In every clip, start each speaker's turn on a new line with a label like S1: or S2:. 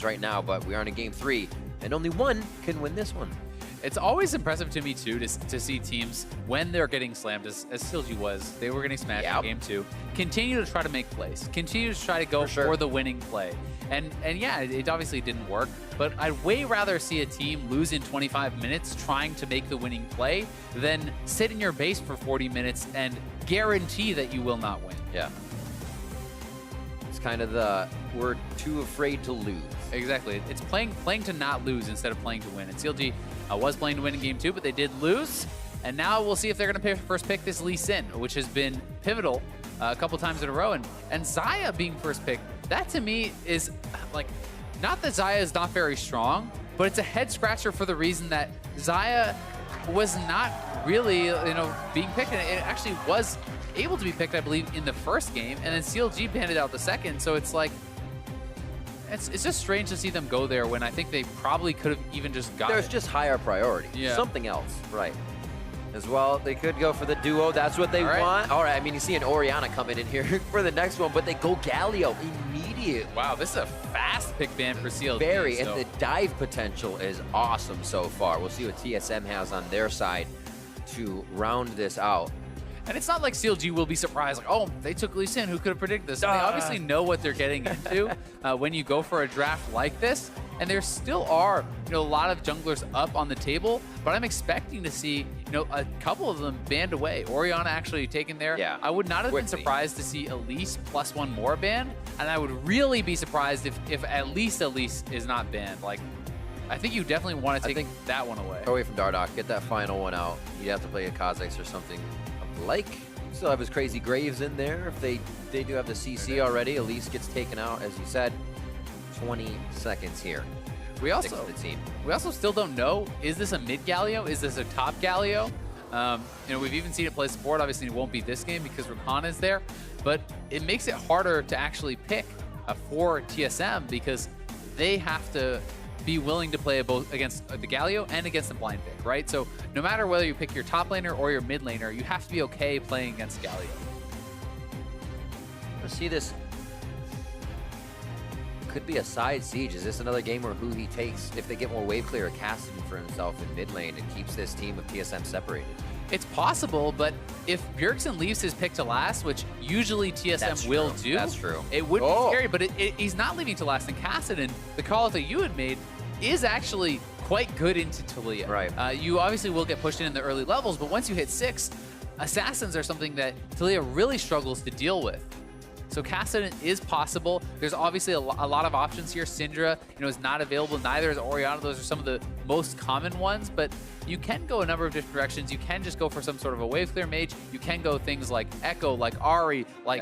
S1: right now, but we are in a game 3, and only one can win this one.
S2: It's always impressive to me, too, to see teams, when they're getting slammed, as CLG was, they were getting smashed in game 2, continue to try to make plays, continue to try to go for the winning play. And yeah, it obviously didn't work, but I'd way rather see a team lose in 25 minutes trying to make the winning play than sit in your base for 40 minutes and guarantee that you will not win.
S1: Yeah. It's kind of the, we're too afraid to lose.
S2: Exactly. It's playing to not lose instead of playing to win. And CLG was playing to win in game 2, but they did lose. And now we'll see if they're going to first pick this Lee Sin, which has been pivotal a couple times in a row. And Xayah being first pick, that to me is like, not that Xayah is not very strong, but it's a head scratcher for the reason that Xayah was not really, being picked. And it actually was able to be picked, I believe, in the first game. And then CLG banded out the second. So it's like, it's just strange to see them go there when I think they probably could have even just got
S1: There's just higher priority.
S2: Yeah.
S1: Something else. Right. As well, they could go for the duo. That's what they want. All right, I mean, you see an Orianna coming in here for the next one, but they go Galio immediately.
S2: Wow, this is a fast pick ban for CLG.
S1: Very, and the dive potential is awesome so far. We'll see what TSM has on their side to round this out.
S2: And it's not like CLG will be surprised, like, oh, they took Lee Sin, who could have predicted this? They obviously know what they're getting into when you go for a draft like this. And there still are, a lot of junglers up on the table, but I'm expecting to see, a couple of them banned away. Orianna actually taken there.
S1: Yeah,
S2: I would not have been surprised to see Elise plus one more banned, and I would really be surprised if at least Elise is not banned. Like, I think you definitely want to take that one away.
S1: Away from Dardoch, get that final one out. You have to play a Kha'Zix or something like. Still have his Crazy Graves in there. If they do have the CC already, Elise gets taken out, as you said. 20 seconds here.
S2: We also still don't know, is this a mid Galio? Is this a top Galio? We've even seen it play support. Obviously, it won't be this game because Rakan is there, but it makes it harder to actually pick for TSM because they have to be willing to play both against the Galio and against the blind pick, right? So no matter whether you pick your top laner or your mid laner, you have to be okay playing against Galio.
S1: Let's see this. Could be a side siege. Is this another game where who he takes, if they get more wave clear, Cassidy for himself in mid lane and keeps this team of TSM separated?
S2: It's possible, but if Bjergsen leaves his pick to last, which usually TSM will do,
S1: that's true.
S2: It would be scary, but he's not leaving to last. And Cassidy, the call that you had made, is actually quite good into Taliyah.
S1: Right.
S2: You obviously will get pushed in the early levels, but once you hit 6, assassins are something that Taliyah really struggles to deal with. So Cassidy is possible. There's obviously a lot of options here. Syndra, is not available. Neither is Orianna. Those are some of the most common ones, but you can go a number of different directions. You can just go for some sort of a wave clear mage. You can go things like Echo, like Ahri, like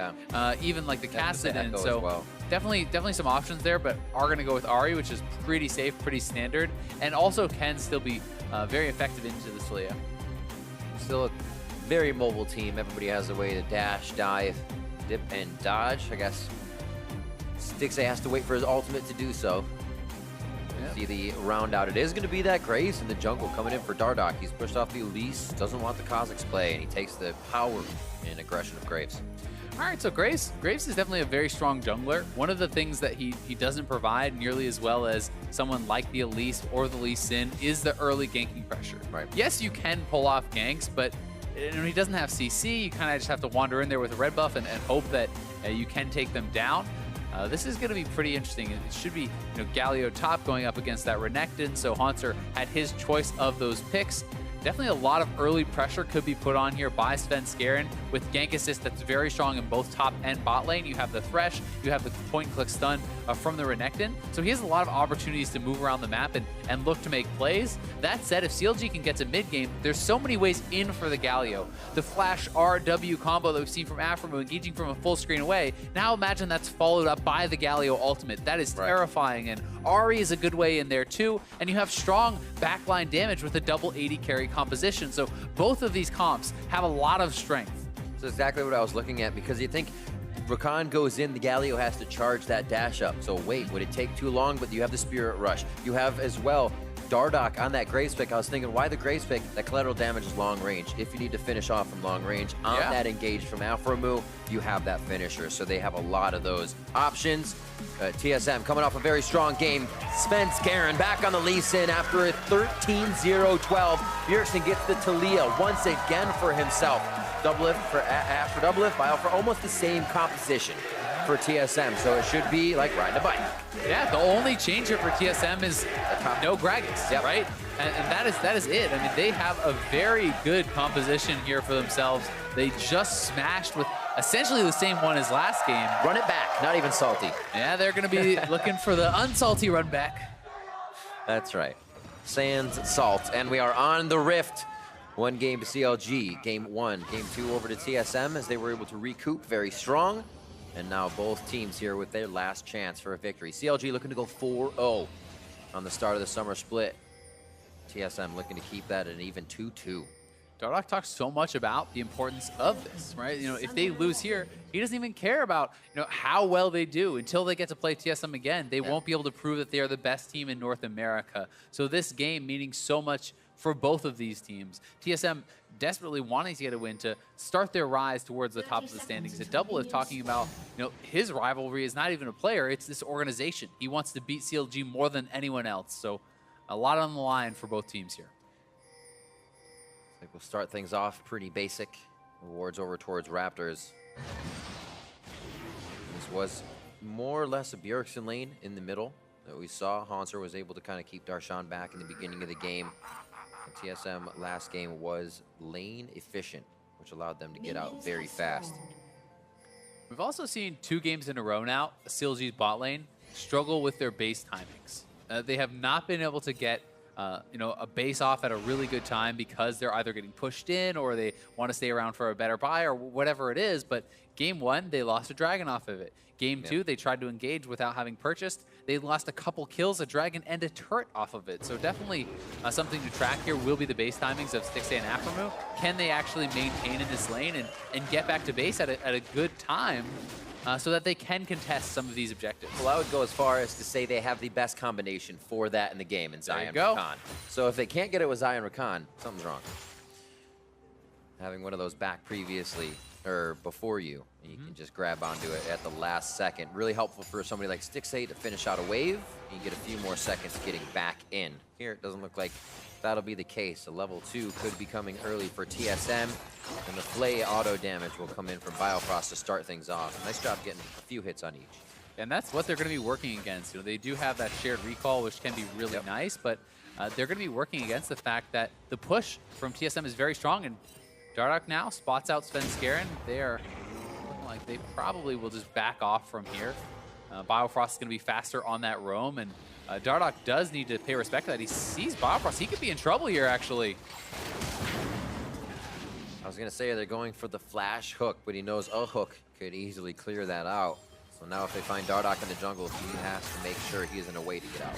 S2: even like the Cassidy. And so definitely some options there, but are going to go with Ahri, which is pretty safe, pretty standard, and also can still be very effective into the Taliyah.
S1: Still a very mobile team. Everybody has a way to dash, dive, dip, and dodge. I guess Stixxay has to wait for his ultimate to do so. See the round out. It is going to be that Graves in the jungle coming in for Dardoch. He's pushed off the Elise, doesn't want the Kha'Zix play, and he takes the power and aggression of Graves.
S2: All right, so Graves is definitely a very strong jungler. One of the things that he doesn't provide nearly as well as someone like the Elise or the Lee Sin is the early ganking pressure.
S1: Right.
S2: Yes, you can pull off ganks, but he doesn't have CC. You kind of just have to wander in there with a red buff and hope that you can take them down. This is going to be pretty interesting. It should be Galio top going up against that Renekton, so Haunter had his choice of those picks. Definitely a lot of early pressure could be put on here by Svenskeren with gank assist that's very strong in both top and bot lane. You have the Thresh, you have the point-and-click stun from the Renekton. So he has a lot of opportunities to move around the map and look to make plays. That said, if CLG can get to mid-game, there's so many ways in for the Galio. The Flash RW combo that we've seen from Aphromoo engaging from a full screen away, now imagine that's followed up by the Galio ultimate. That is terrifying, and Ahri is a good way in there too, and you have strong backline damage with a double 80 carry composition. So both of these comps have a lot of strength.
S1: That's exactly what I was looking at, because you think Rakan goes in, the Galio has to charge that dash up. So wait, would it take too long? But you have the Spirit Rush. You have as well Dardoch on that Graves pick, I was thinking, why the Graves pick? That collateral damage is long range. If you need to finish off from long range on that engage from Afromu, you have that finisher. So they have a lot of those options. TSM coming off a very strong game. Svenskeren back on the Lee Sin after a 13-0-12. Bjergsen gets the Talia once again for himself. Doublelift for after doublelift, Bio for almost the same composition for TSM, so it should be like riding a bike.
S2: Yeah, the only change here for TSM is no Gragas, right? And that is it. I mean, they have a very good composition here for themselves. They just smashed with essentially the same one as last game.
S1: Run it back, not even salty.
S2: Yeah, they're going to be looking for the unsalty run back.
S1: That's right. Sans salt, and we are on the Rift. 1 game to CLG, game 1. Game 2 over to TSM as they were able to recoup very strong. And now both teams here with their last chance for a victory. CLG looking to go 4-0 on the start of the summer split. TSM looking to keep that at an even 2-2.
S2: Dardoch talks so much about the importance of this, right? You know, if they lose here, he doesn't even care about, you know, how well they do. Until they get to play TSM again, they won't be able to prove that they are the best team in North America. So this game meaning so much for both of these teams. TSM desperately wanting to get a win to start their rise towards the top of the standings. A Doublelift talking about, you know, his rivalry is not even a player, it's this organization. He wants to beat CLG more than anyone else. So a lot on the line for both teams here.
S1: I think we'll start things off pretty basic. Awards over towards Raptors. This was more or less a Bjergsen lane in the middle that we saw. Hanser was able to kind of keep Darshan back in the beginning of the game. TSM last game was lane efficient, which allowed them to get out very fast.
S2: We've also seen 2 games in a row now, CLG's bot lane struggle with their base timings. They have not been able to get you know, a base off at a really good time because they're either getting pushed in or they want to stay around for a better buy or whatever it is. But game 1, they lost a dragon off of it. Game 2, they tried to engage without having purchased. They lost a couple kills, a dragon, and a turret off of it. So definitely something to track here will be the base timings of Stixxay and Afromu. Can they actually maintain in this lane and get back to base at a good time so that they can contest some of these objectives?
S1: Well, I would go as far as to say they have the best combination for that in the game in Xayah and Rakan. So if they can't get it with Xayah and Rakan, something's wrong. Having one of those back previously or before you, and you can just grab onto it at the last second. Really helpful for somebody like Stixxay to finish out a wave. You get a few more seconds getting back in. Here, it doesn't look like that'll be the case. A level 2 could be coming early for TSM, and the Flay auto damage will come in from Biofrost to start things off. Nice job getting a few hits on each.
S2: And that's what they're going to be working against. You know, they do have that shared recall, which can be really nice, but they're going to be working against the fact that the push from TSM is very strong, and Dardoch now spots out Svenskeren. They are looking like they probably will just back off from here. Biofrost is going to be faster on that roam, and Dardoch does need to pay respect to that. He sees Biofrost. He could be in trouble here, actually.
S1: I was going to say they're going for the flash hook, but he knows a hook could easily clear that out. So now if they find Dardoch in the jungle, he has to make sure he isn't a way to get out.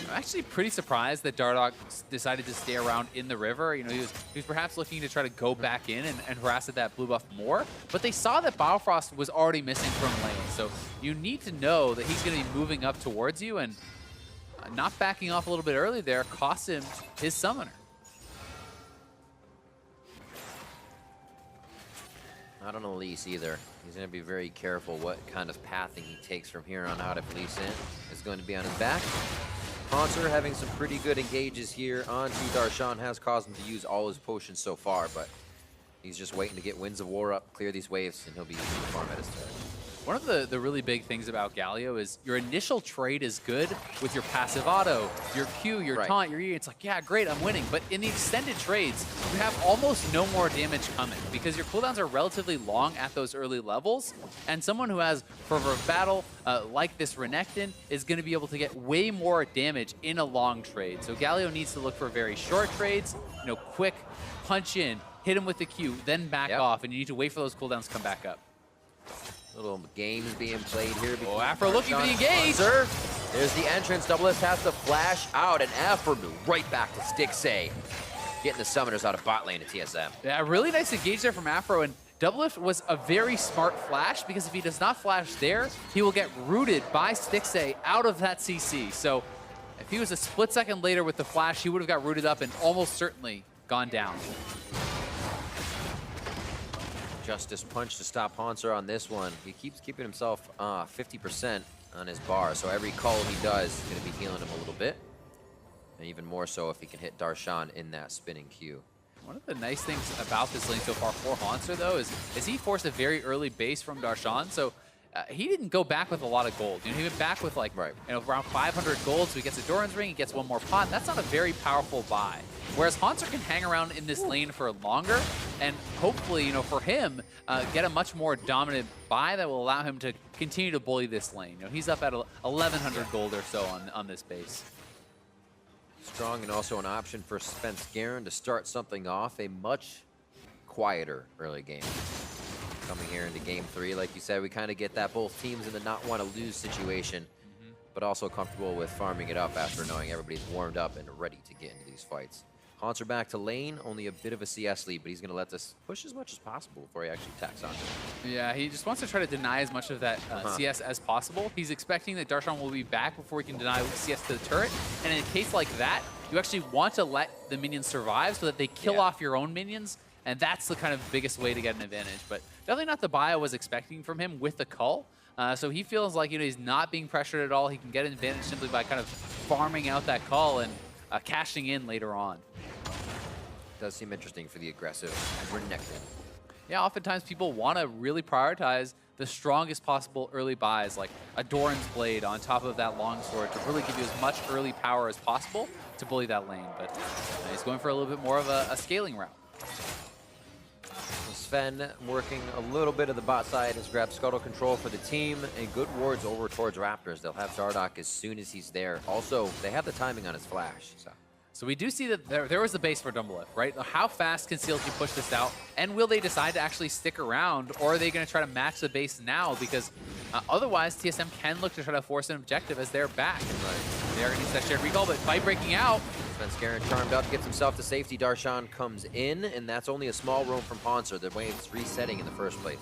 S2: I'm actually pretty surprised that Dardoch decided to stay around in the river. You know, he was perhaps looking to try to go back in and harass at that blue buff more, but they saw that Biofrost was already missing from lane. So you need to know that he's going to be moving up towards you, and not backing off a little bit early there cost him his summoner.
S1: Not on Elise either. He's going to be very careful what kind of pathing he takes from here on out if Lee Sin is going to be on his back. Hanser having some pretty good engages here onto Darshan has caused him to use all his potions so far, but he's just waiting to get Winds of War up, clear these waves, and he'll be using the farm at his turn.
S2: One of the really big things about Galio is your initial trade is good with your passive auto, your Q, your taunt, your E. It's like, yeah, great, I'm winning. But in the extended trades, you have almost no more damage coming because your cooldowns are relatively long at those early levels. And someone who has Fervor of Battle, like this Renekton, is going to be able to get way more damage in a long trade. So Galio needs to look for very short trades, you know, quick, punch in, hit him with the Q, then back off, and you need to wait for those cooldowns to come back up.
S1: Little games being played here.
S2: Oh, Afro looking for the engage.
S1: There's the entrance. Doublelift has to flash out, and Afro right back to Stixxay. Getting the summoners out of bot lane at TSM.
S2: Yeah, really nice engage there from Afro, and Doublelift was a very smart flash because if he does not flash there, he will get rooted by Stixxay out of that CC. So If he was a split second later with the flash, he would have got rooted up and almost certainly gone down.
S1: Justice punch to stop Hanser on this one. He keeps keeping himself 50% on his bar, so every call he does is going to be healing him a little bit. And even more so if he can hit Darshan in that spinning Q.
S2: One of the nice things about this lane so far for Hanser, though, is he forced a very early base from Darshan, so he didn't go back with a lot of gold. You know, he went back with like around 500 gold, so he gets a Doran's ring, he gets one more pot. That's not a very powerful buy. Whereas Hanser can hang around in this lane for longer, and hopefully, for him, get a much more dominant buy that will allow him to continue to bully this lane. He's up at 1,100 gold or so on this base.
S1: Strong, and also an option for Svenskeren to start something off, a much quieter early game. Coming here into game 3, like you said, we kind of get that both teams in the not want to lose situation, but also comfortable with farming it up after knowing everybody's warmed up and ready to get into these fights. Hanser back to lane, only a bit of a CS lead, but he's going to let this push as much as possible before he actually attacks onto it.
S2: Yeah, he just wants to try to deny as much of that CS as possible. He's expecting that Darshan will be back before he can deny CS to the turret, and in a case like that, you actually want to let the minions survive so that they kill off your own minions, and that's the kind of biggest way to get an advantage. But definitely not the buy I was expecting from him with the cull. So he feels like he's not being pressured at all. He can get an advantage simply by kind of farming out that cull and cashing in later on.
S1: Does seem interesting for the aggressive Renekton.
S2: Yeah, oftentimes people want to really prioritize the strongest possible early buys, like a Doran's Blade on top of that longsword to really give you as much early power as possible to bully that lane. But he's going for a little bit more of a scaling route.
S1: Sven working a little bit of the bot side, has grabbed Scuttle control for the team, and good wards over towards Raptors. They'll have Zardock as soon as he's there. Also, they have the timing on his flash.
S2: So we do see that there was the base for Dumbleth, right? How fast can CLG push this out? And will they decide to actually stick around, or are they going to try to match the base now? Because otherwise, TSM can look to try to force an objective as they're back. They are going to use that shared recall, but fight breaking out.
S1: Svenskeren charmed up, gets himself to safety. Darshan comes in, and that's only a small roam from Hanser. The wave's resetting in the first place.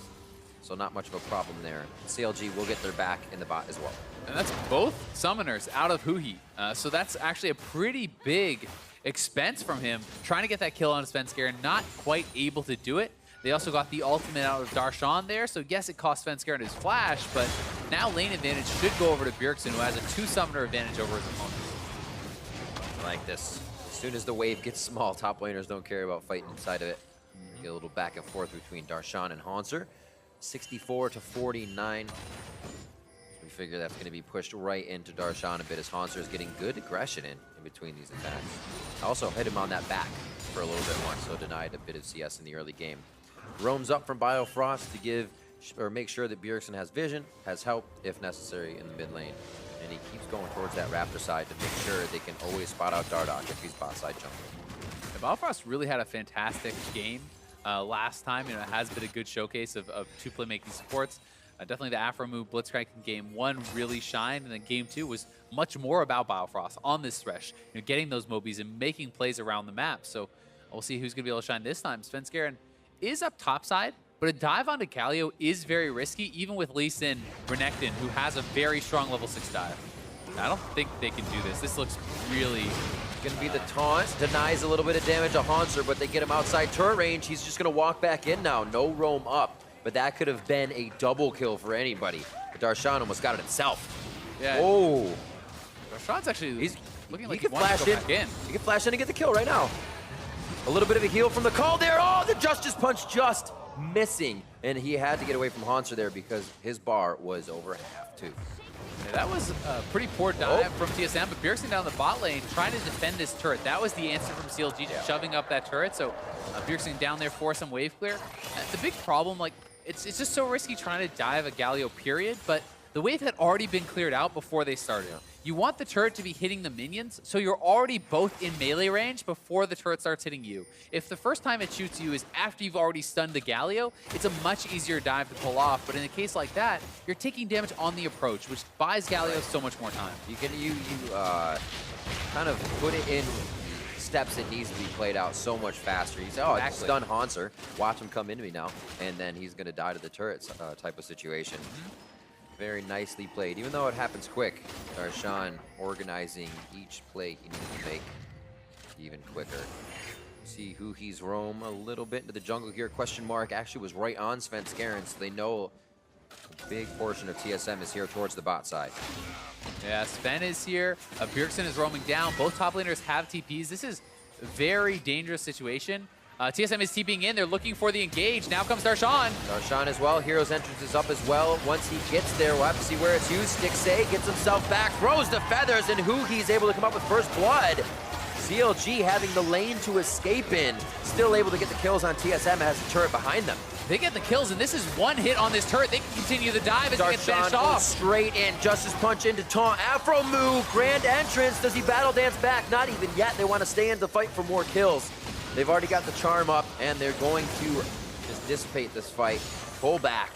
S1: So not much of a problem there. CLG will get their back in the bot as well.
S2: And that's both summoners out of Huhi. So that's actually a pretty big expense from him, trying to get that kill on Svenskeren, not quite able to do it. They also got the ultimate out of Darshan there, so yes, it cost Svenskeren his flash, but now lane advantage should go over to Bjergsen, who has a 2-summoner advantage over his opponent.
S1: I like this. As soon as the wave gets small, top laners don't care about fighting inside of it. Get a little back and forth between Darshan and Hanser. 64 to 49. We figure that's going to be pushed right into Darshan a bit as Hanser is getting good aggression in between these attacks. Also hit him on that back for a little bit once, so denied a bit of CS in the early game. Roams up from Biofrost to give or make sure that Bjergsen has vision, has help if necessary in the mid lane. And he keeps going towards that Raptor side to make sure they can always spot out Dardoch if he's bot side jumping.
S2: Biofrost really had a fantastic game last time. It has been a good showcase of two playmaking supports. Definitely the Afro move Blitzcrank in game 1 really shined, and then game 2 was much more about Biofrost on this thresh, getting those Mobies and making plays around the map. So we'll see who's going to be able to shine this time. Svenskeren is up top side, but a dive onto Galio is very risky, even with Lee Sin Renekton, who has a very strong level 6 dive. I don't think they can do this. This looks really...
S1: Gonna be the taunt, denies a little bit of damage to Hanser, but they get him outside turret range. He's just gonna walk back in now, no roam up. But that could have been a double kill for anybody. But Darshan almost got it himself.
S2: Yeah.
S1: Oh.
S2: Darshan's actually looking like
S1: he can flash in.
S2: Back in.
S1: He can flash in and get the kill right now. A little bit of a heal from the call there. Oh, the Justice Punch just missing. And he had to get away from Hanser there because his bar was over half too.
S2: Yeah, that was a pretty poor dive from TSM, but Bjergsen down the bot lane trying to defend this turret. That was the answer from CLG, shoving up that turret. So Bjergsen down there for some wave clear. The big problem, like, it's just so risky trying to dive a Galio, period, but the wave had already been cleared out before they started. You want the turret to be hitting the minions, so you're already both in melee range before the turret starts hitting you. If the first time it shoots you is after you've already stunned the Galio, it's a much easier dive to pull off, but in a case like that, you're taking damage on the approach, which buys Galio so much more time.
S1: You can kind of put it in steps that needs to be played out so much faster. You say, oh, I stun Hanser, watch him come into me now, and then he's going to die to the turrets type of situation. Very nicely played. Even though it happens quick, Darshan organizing each play he needs to make even quicker. See who he's roam a little bit into the jungle here. Question mark actually was right on Svenskeren, so they know a big portion of TSM is here towards the bot side.
S2: Yeah, Sven is here. Bjergsen is roaming down. Both top laners have TPs. This is a very dangerous situation. TSM is TPing in. They're looking for the engage. Now comes Darshan.
S1: Darshan as well. Hero's entrance is up as well. Once he gets there, we'll have to see where it's used. Stixxay gets himself back, throws the feathers, and who he's able to come up with first blood. CLG having the lane to escape in. Still able to get the kills on TSM, has the turret behind them.
S2: They get the kills, and this is one hit on this turret. They can continue the dive as it gets finished off.
S1: Straight in, Justice Punch into taunt. Afro move, grand entrance. Does he battle dance back? Not even yet. They want to stay in the fight for more kills. They've already got the charm up, and they're going to just dissipate this fight. Pull back,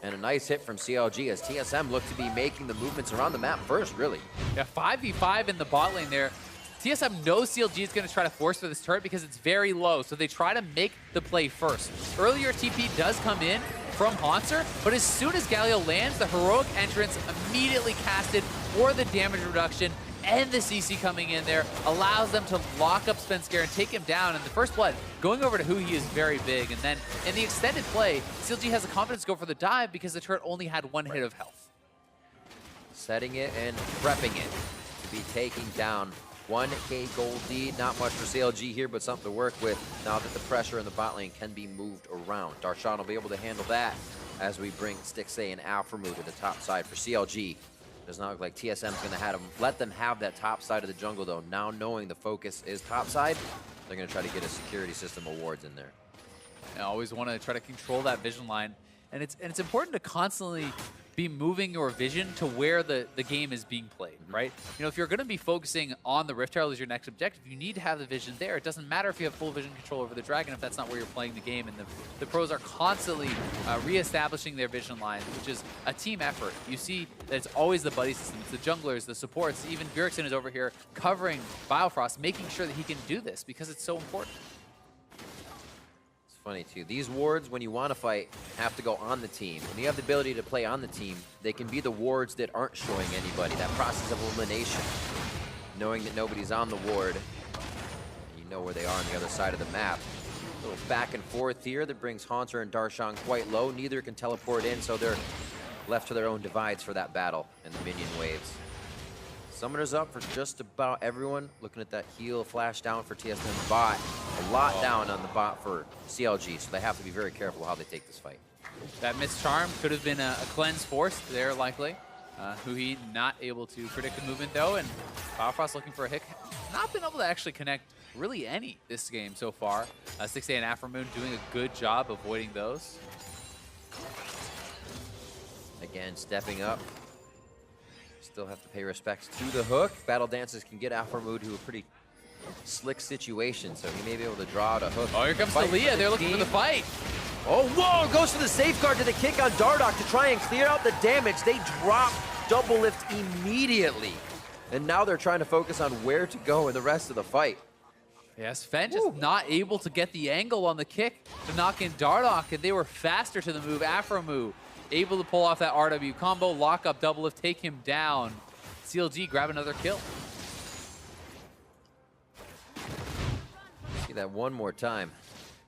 S1: and a nice hit from CLG as TSM look to be making the movements around the map first, really.
S2: Yeah, 5v5 in the bot lane there. TSM knows CLG is going to try to force for this turret because it's very low, so they try to make the play first. Earlier TP does come in from Haunter, but as soon as Galio lands, the heroic entrance immediately casted for the damage reduction, and the CC coming in there allows them to lock up Svenskeren and take him down. And the first blood going over to who he is very big. And then in the extended play, CLG has the confidence to go for the dive because the turret only had one hit of health.
S1: Setting it and prepping it to be taking down. 1K gold lead, not much for CLG here, but something to work with now that the pressure in the bot lane can be moved around. Darshan will be able to handle that as we bring Stixxay and Alphamu to the top side for CLG. Does not look like TSM's going to let them have that top side of the jungle, though. Now knowing the focus is top side, they're going to try to get a security system awards in there.
S2: I always want to try to control that vision line. And it's important to constantly be moving your vision to where the game is being played, right? You know, if you're going to be focusing on the Rift Herald as your next objective, you need to have the vision there. It doesn't matter if you have full vision control over the Dragon if that's not where you're playing the game. And the pros are constantly reestablishing their vision lines, which is a team effort. You see that it's always the buddy system. It's the junglers, the supports. Even Bjergsen is over here covering Biofrost, making sure that he can do this because it's so important.
S1: Funny too, these wards, when you want to fight, have to go on the team. When you have the ability to play on the team, they can be the wards that aren't showing anybody. That process of elimination, knowing that nobody's on the ward, and you know where they are on the other side of the map. A little back and forth here that brings Haunter and Darshan quite low. Neither can teleport in, so they're left to their own divides for that battle and the minion waves. Summoners up for just about everyone. Looking at that heal flash down for TSM bot. A lot down on the bot for CLG, so they have to be very careful how they take this fight.
S2: That missed charm could have been a cleanse force there, likely. Huhi not able to predict the movement, though, and Biofrost looking for a hit. Not been able to actually connect really any this game so far. Stixxay and Afromoon doing a good job avoiding those.
S1: Again, stepping up. Still have to pay respects to the hook. Battle dances can get Alphamoon to a pretty slick situation, so he may be able to draw out a hook.
S2: Oh, here comes Talia. They're looking for the fight.
S1: Oh, whoa! Goes for the safeguard to the kick on Dardoch to try and clear out the damage. They drop double lift immediately. And now they're trying to focus on where to go in the rest of the fight.
S2: Yeah, Sven just not able to get the angle on the kick to knock in Dardoch, and they were faster to the move. Afromu able to pull off that RW combo, lock up double lift, take him down. CLG grab another kill.
S1: See that one more time.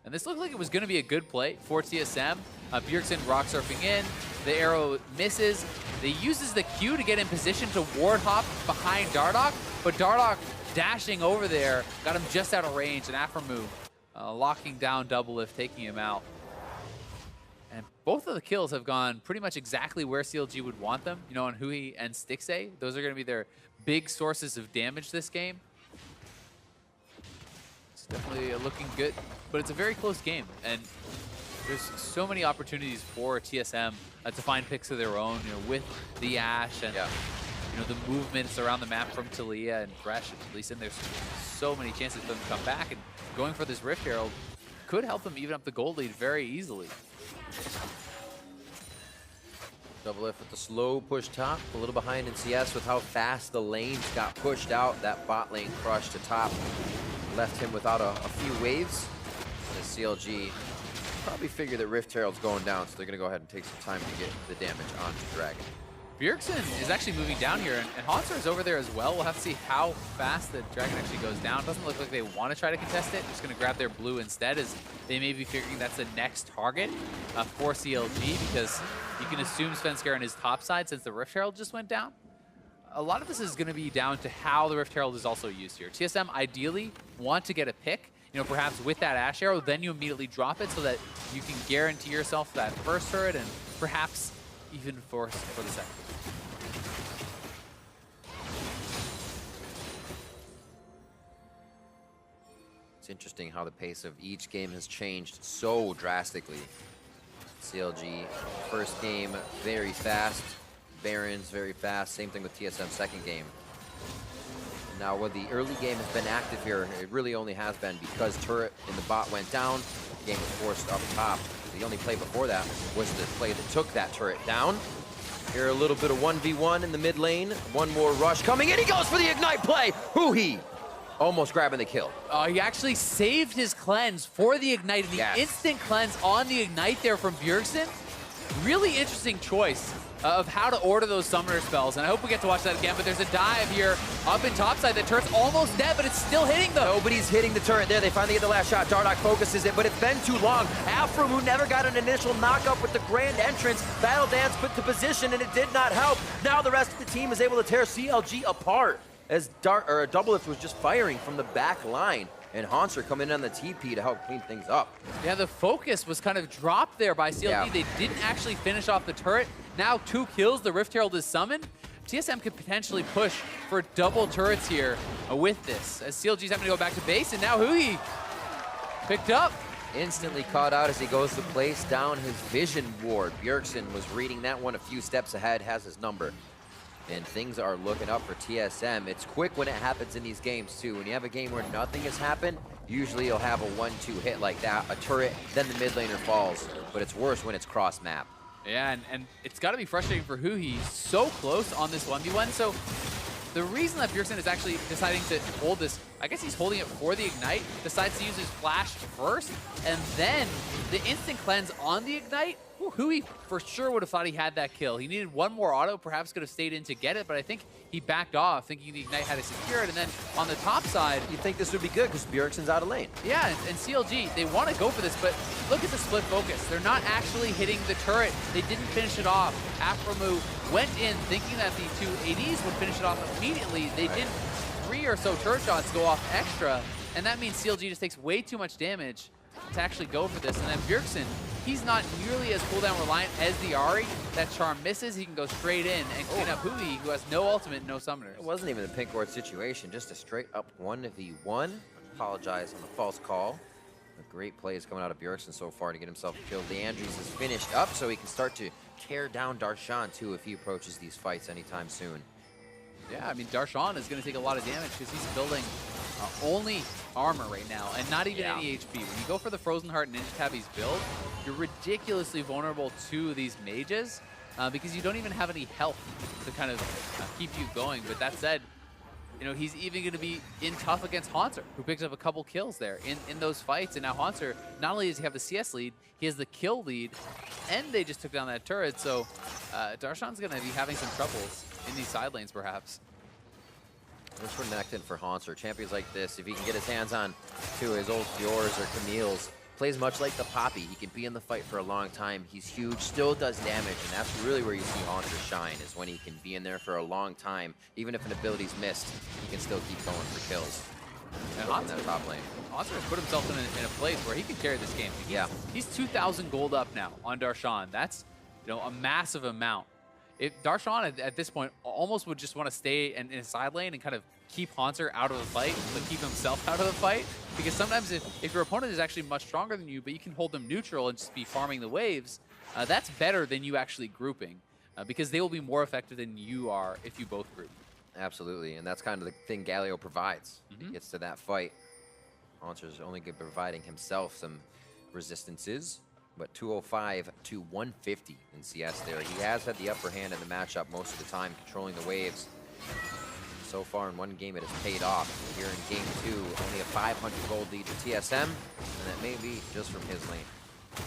S2: And this looked like it was going to be a good play for TSM. Bjergsen rock surfing in. The arrow misses. They uses the Q to get in position to ward hop behind Dardoch, but Dardoch dashing over there got him just out of range, and Afromu locking down double lift, taking him out. And both of the kills have gone pretty much exactly where CLG would want them. You know, on Huhi and Stixxay, those are going to be their big sources of damage this game. It's definitely looking good, but it's a very close game. And there's so many opportunities for TSM to find picks of their own, you know, with the Ashe and you know, the movements around the map from Talia and Thresh and Lee Sin. There's so many chances for them to come back, and going for this Rift Herald could help them even up the gold lead very easily.
S1: Double lift with the slow push top, a little behind in CS with how fast the lanes got pushed out. That bot lane crush to top left him without a few waves. And the CLG probably figure that Rift Herald's going down, so they're going to go ahead and take some time to get the damage onto Dragon.
S2: Bjergsen is actually moving down here, and Haunter is over there as well. We'll have to see how fast the Dragon actually goes down. Doesn't look like they want to try to contest it. Just going to grab their blue instead, as they may be figuring that's the next target for CLG, because you can assume Svenskar on his top side since the Rift Herald just went down. A lot of this is going to be down to how the Rift Herald is also used here. TSM ideally want to get a pick, perhaps with that Ash Arrow, then you immediately drop it so that you can guarantee yourself that first turret and perhaps even for the second.
S1: It's interesting how the pace of each game has changed so drastically. CLG, first game, very fast. Barons, very fast. Same thing with TSM, second game. Now, when the early game has been active here, it really only has been because turret in the bot went down. The game was forced up top. The only play before that was the play that took that turret down. Here, a little bit of 1v1 in the mid lane. One more rush coming in. He goes for the ignite play. Hoo-hee! Almost grabbing the kill.
S2: He actually saved his cleanse for the ignite, and the instant cleanse on the ignite there from Bjergsen. Really interesting choice of how to order those summoner spells, and I hope we get to watch that again. But there's a dive here up in topside. The turret's almost dead, but it's still hitting them.
S1: Nobody's hitting the turret there. They finally get the last shot. Dardoch focuses it, but it's been too long. Afram, who never got an initial knock-up with the grand entrance, Battle Dance put to position, and it did not help. Now the rest of the team is able to tear CLG apart, as Doublelift was just firing from the back line, and Haunter coming in on the TP to help clean things up.
S2: Yeah, the focus was kind of dropped there by CLG. Yeah. They didn't actually finish off the turret. Now 2 kills, the Rift Herald is summoned. TSM could potentially push for double turrets here with this, as CLG's having to go back to base, and now Hui picked up.
S1: Instantly caught out as he goes to place down his vision ward. Bjergsen was reading that one a few steps ahead, has his number. And things are looking up for TSM. It's quick when it happens in these games too. When you have a game where nothing has happened, usually you'll have a 1-2 hit like that, a turret, then the mid laner falls. But it's worse when it's cross map.
S2: Yeah, and it's got to be frustrating for Hu. He's so close on this 1v1. So the reason that Bjergsen is actually deciding to hold this, I guess he's holding it for the ignite, decides to use his flash first, and then the instant cleanse on the ignite. Hui for sure would have thought he had that kill. He needed one more auto, perhaps could have stayed in to get it, but I think he backed off, thinking the ignite had to secure it. And then on the top side,
S1: you think this would be good because Bjergsen's out of lane.
S2: Yeah, and CLG, they want to go for this, but look at the split focus. They're not actually hitting the turret. They didn't finish it off. Aframu went in thinking that the 2 ADs would finish it off immediately. They did 3 or so turret shots go off extra, and that means CLG just takes way too much damage to actually go for this. And then Bjergsen, he's not nearly as cooldown reliant as the Ahri. That charm misses, he can go straight in and clean up Hui, who has no ultimate, no summoners.
S1: It wasn't even a pink ward situation, just a straight up 1v1. Apologize on the false call. A great plays coming out of Bjergsen so far to get himself killed. The Andres is finished up, so he can start to tear down Darshan too if he approaches these fights anytime soon.
S2: Yeah, I mean, Darshan is going to take a lot of damage because he's building only armor right now, and not even any HP. When you go for the Frozen Heart Ninja Tabby's build, you're ridiculously vulnerable to these mages because you don't even have any health to kind of keep you going. But that said, he's even going to be in tough against Haunter, who picked up a couple kills there in those fights. And now Haunter, not only does he have the CS lead, he has the kill lead, and they just took down that turret. So Darshan's going to be having some troubles in these side lanes, perhaps.
S1: This for Nectin for Haunter. Champions like this, if he can get his hands on to his old Fiors or Camille's, plays much like the Poppy. He can be in the fight for a long time. He's huge, still does damage, and that's really where you see Haunter shine, is when he can be in there for a long time. Even if an ability's missed, he can still keep going for kills.
S2: And Haunter, that top lane. Haunter has put himself in a place where he can carry this game. He's 2,000 gold up now on Darshan. That's a massive amount. Darshan at this point almost would just want to stay in a side lane and kind of keep Haunter out of the fight, but keep himself out of the fight. Because sometimes if your opponent is actually much stronger than you, but you can hold them neutral and just be farming the waves, that's better than you actually grouping, because they will be more effective than you are if you both group.
S1: Absolutely, and that's kind of the thing Galio provides. He gets to that fight. Haunter's only good providing himself some resistances. But 205 to 150 in CS there. He has had the upper hand in the matchup most of the time, controlling the waves. So far in one game, it has paid off. Here in game 2, only a 500 gold lead to TSM, and that may be just from his lane.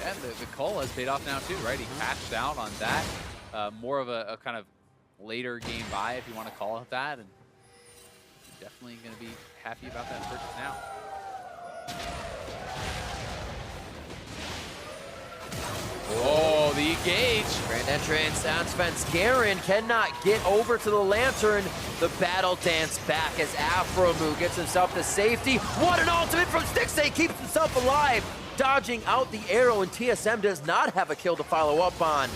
S2: And the call has paid off now too, right? He patched out on that. More of a kind of later game buy, if you want to call it that, and definitely going to be happy about that purchase now. Oh, the engage.
S1: Grand entrance, and Svenskeren cannot get over to the Lantern. The battle dance back as Afromu gets himself to safety. What an ultimate from Stixay, keeps himself alive, dodging out the arrow, and TSM does not have a kill to follow up on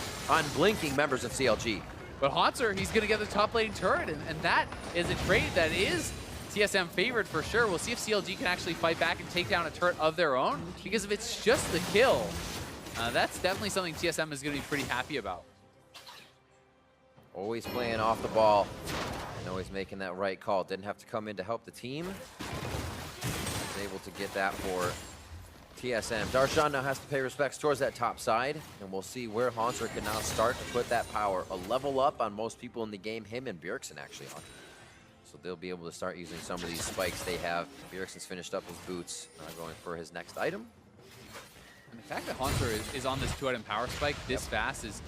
S1: blinking members of CLG.
S2: But Haunter, he's going to get the top lane turret, and that is a trade that is TSM favored for sure. We'll see if CLG can actually fight back and take down a turret of their own, because if it's just the kill, that's definitely something TSM is going to be pretty happy about.
S1: Always playing off the ball and always making that right call. Didn't have to come in to help the team. Was able to get that for TSM. Darshan now has to pay respects towards that top side, and we'll see where Haunter can now start to put that power a level up on most people in the game, him and Bjergsen actually on. So they'll be able to start using some of these spikes they have. Bjergsen's finished up his boots, going for his next item.
S2: And the fact that Haunter is on this 2-item power spike this fast is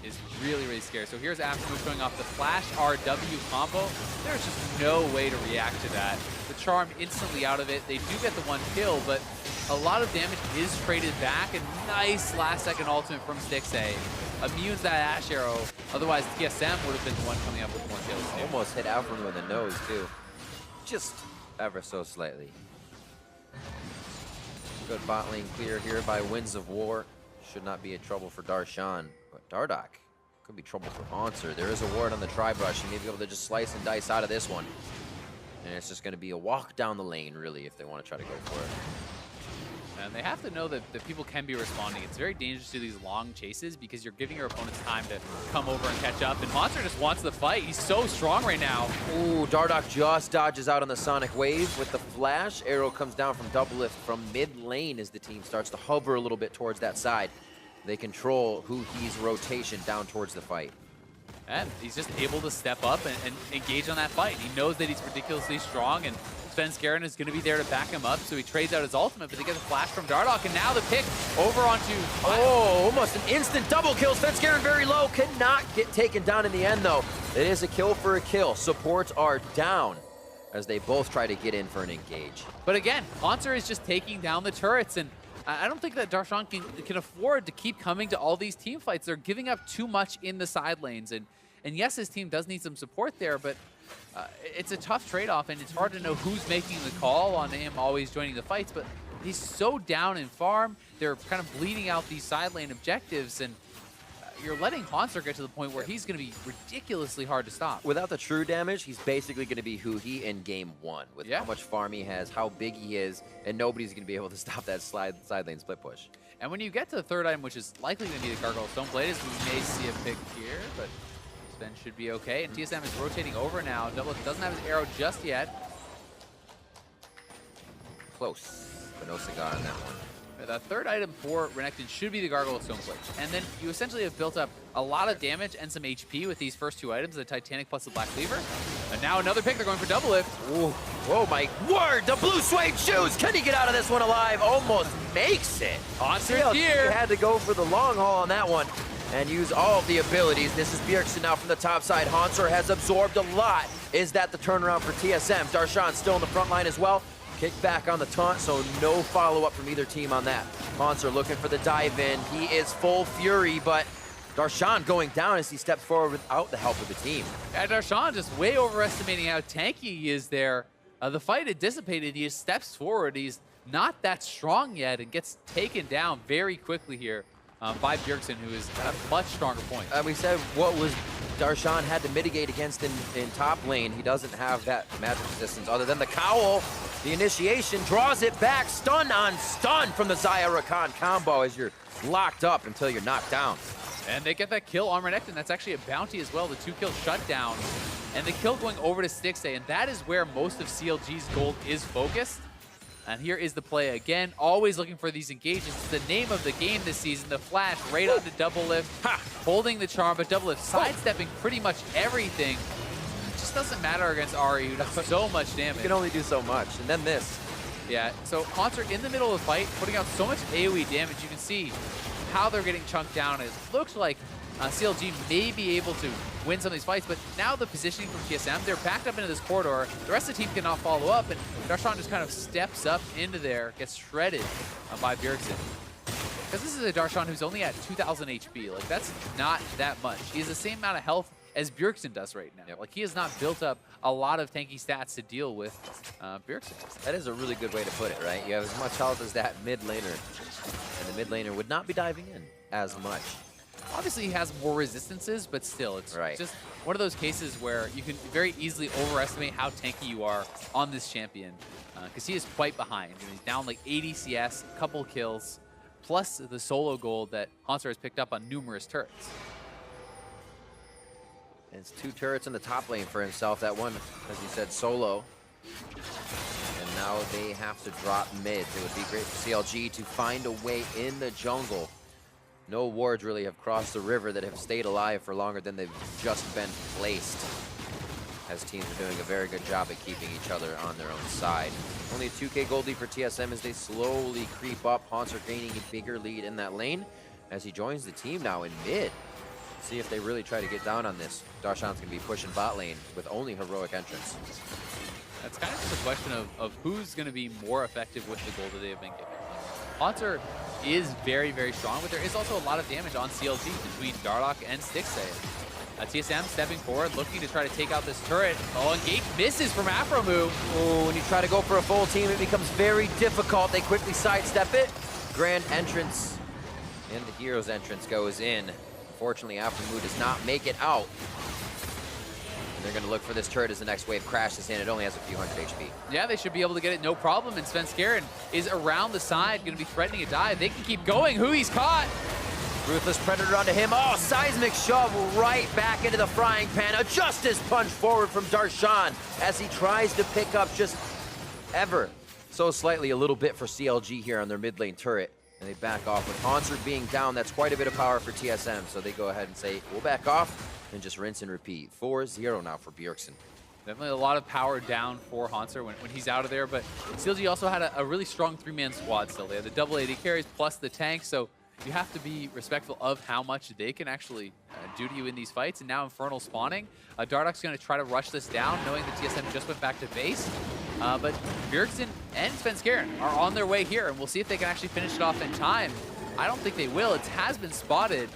S2: really, really scary. So here's Aftermove showing off the flash RW combo. There's just no way to react to that. The charm instantly out of it. They do get the one kill, but a lot of damage is traded back. A nice last-second ultimate from Stixay. Immunes that Ash Arrow. Otherwise, TSM would have been the one coming up with more kills.
S1: Almost hit Aftermove in the nose, too. Just ever so slightly. Good bot lane clear here by Winds of War. Should not be a trouble for Darshan, but Dardoch could be trouble for Haunter. There is a ward on the tri-brush. He may be able to just slice and dice out of this one. And it's just going to be a walk down the lane, really, if they want to try to go for it.
S2: And they have to know that people can be responding. It's very dangerous to do these long chases because you're giving your opponents time to come over and catch up. And Haunter just wants the fight. He's so strong right now.
S1: Ooh, Dardoch just dodges out on the Sonic Wave with the flash. Arrow comes down from double lift from mid lane as the team starts to hover a little bit towards that side. They control Huhi's rotation down towards the fight.
S2: And he's just able to step up and engage on that fight. He knows that he's ridiculously strong, and Svenskeren is going to be there to back him up, so he trades out his ultimate, but he gets a flash from Dardoch, and now the pick over onto...
S1: Oh, almost an instant double kill. Svenskeren very low, cannot get taken down in the end, though. It is a kill for a kill. Supports are down as they both try to get in for an engage.
S2: But again, Haunter is just taking down the turrets, and I don't think that Darshan can afford to keep coming to all these team fights. They're giving up too much in the side lanes, and yes, his team does need some support there, but it's a tough trade-off, and it's hard to know who's making the call on him always joining the fights, but he's so down in farm. They're kind of bleeding out these side lane objectives, and you're letting Haunter get to the point where he's going to be ridiculously hard to stop.
S1: Without the true damage, he's basically going to be Huhi in game one with how much farm he has, how big he is, and nobody's going to be able to stop that side lane split push.
S2: And when you get to the third item, which is likely going to be the Gargoyle Stoneblade, as we may see a pick here, but Sven should be okay. And TSM is rotating over now. Double doesn't have his arrow just yet.
S1: Close, but no cigar on that one.
S2: The third item for Renekton should be the Gargoyle Stoneblade. And then you essentially have built up a lot of damage and some HP with these first two items, the Titanic plus the Black Cleaver. And now another pick, they're going for double lift.
S1: Ooh. Oh my word, the blue suede shoes. Can he get out of this one alive? Almost makes it.
S2: Haunter here.
S1: He had to go for the long haul on that one and use all of the abilities. This is Bjergsen now from the top side. Haunter has absorbed a lot. Is that the turnaround for TSM? Darshan still in the front line as well. Kick back on the taunt, so no follow-up from either team on that. Haunter looking for the dive in. He is full fury, but Darshan going down as he steps forward without the help of the team.
S2: Yeah, Darshan just way overestimating how tanky he is there. The fight had dissipated. He just steps forward. He's not that strong yet and gets taken down very quickly here by Bjergsen, who is at a much stronger point.
S1: We said what was Darshan had to mitigate against in top lane. He doesn't have that magic resistance other than the cowl. The initiation draws it back, stun on stun from the Xayah Rakan combo as you're locked up until you're knocked down.
S2: And they get that kill on Renekton. That's actually a bounty as well, the 2-kill shutdown. And the kill going over to Stixay, and that is where most of CLG's gold is focused. And here is the play again, always looking for these engagements. It's the name of the game this season. The flash right onto double lift, holding the charm, but double lift sidestepping pretty much everything. It just doesn't matter against Ari, who does so much damage.
S1: You can only do so much, and then this.
S2: Yeah, so Haunter in the middle of the fight, putting out so much AoE damage. You can see how they're getting chunked down. It looks like CLG may be able to win some of these fights. But now the positioning from TSM, they're backed up into this corridor. The rest of the team cannot follow up, and Darshan just kind of steps up into there, gets shredded by Bjergsen. Because this is a Darshan who's only at 2,000 HP. Like, that's not that much. He has the same amount of health as Bjergsen does right now.
S1: Yep.
S2: Like, he has not built up a lot of tanky stats to deal with Bjergsen.
S1: That is a really good way to put it, right? You have as much health as that mid laner, and the mid laner would not be diving in as much.
S2: Obviously, he has more resistances, but still, it's
S1: right.
S2: just one of those cases where you can very easily overestimate how tanky you are on this champion, because he is quite behind. He's down like 80 CS, a couple kills, plus the solo gold that Hansar has picked up on numerous turrets.
S1: And it's 2 turrets in the top lane for himself. That one, as you said, solo. And now they have to drop mid. It would be great for CLG to find a way in the jungle. No wards really have crossed the river that have stayed alive for longer than they've just been placed, as teams are doing a very good job at keeping each other on their own side. Only a 2K gold lead for TSM as they slowly creep up. Hansar gaining a bigger lead in that lane as he joins the team now in mid. See if they really try to get down on this. Darshan's going to be pushing bot lane with only heroic entrance.
S2: That's kind of just a question of who's going to be more effective with the gold that they have been given. Hansar is very, very strong, but there is also a lot of damage on CLG between Dardoch and Stixxay. TSM stepping forward, looking to try to take out this turret. Oh, engage misses from Afromu.
S1: Oh, when you try to go for a full team, it becomes very difficult. They quickly sidestep it. Grand entrance, and the hero's entrance goes in. Unfortunately, Afromu does not make it out. And they're going to look for this turret as the next wave crashes in. It only has a few hundred HP.
S2: Yeah, they should be able to get it no problem, and Svenskeren is around the side, going to be threatening a dive. They can keep going. Who he's caught.
S1: Ruthless Predator onto him. Oh, seismic shove right back into the frying pan. A justice punch forward from Darshan as he tries to pick up just ever so slightly a little bit for CLG here on their mid lane turret. And they back off. With Hansar being down, that's quite a bit of power for TSM. So they go ahead and say, we'll back off and just rinse and repeat. 4-0 now for Bjergsen.
S2: Definitely a lot of power down for Hansar when he's out of there. But CLG also had a really strong 3-man squad still. They had the double AD carries plus the tank. So you have to be respectful of how much they can actually do to you in these fights. And now Infernal spawning. Dardoch's going to try to rush this down, knowing that TSM just went back to base. But Bjergsen and Svenskeren are on their way here, and we'll see if they can actually finish it off in time. I don't think they will. It has been spotted.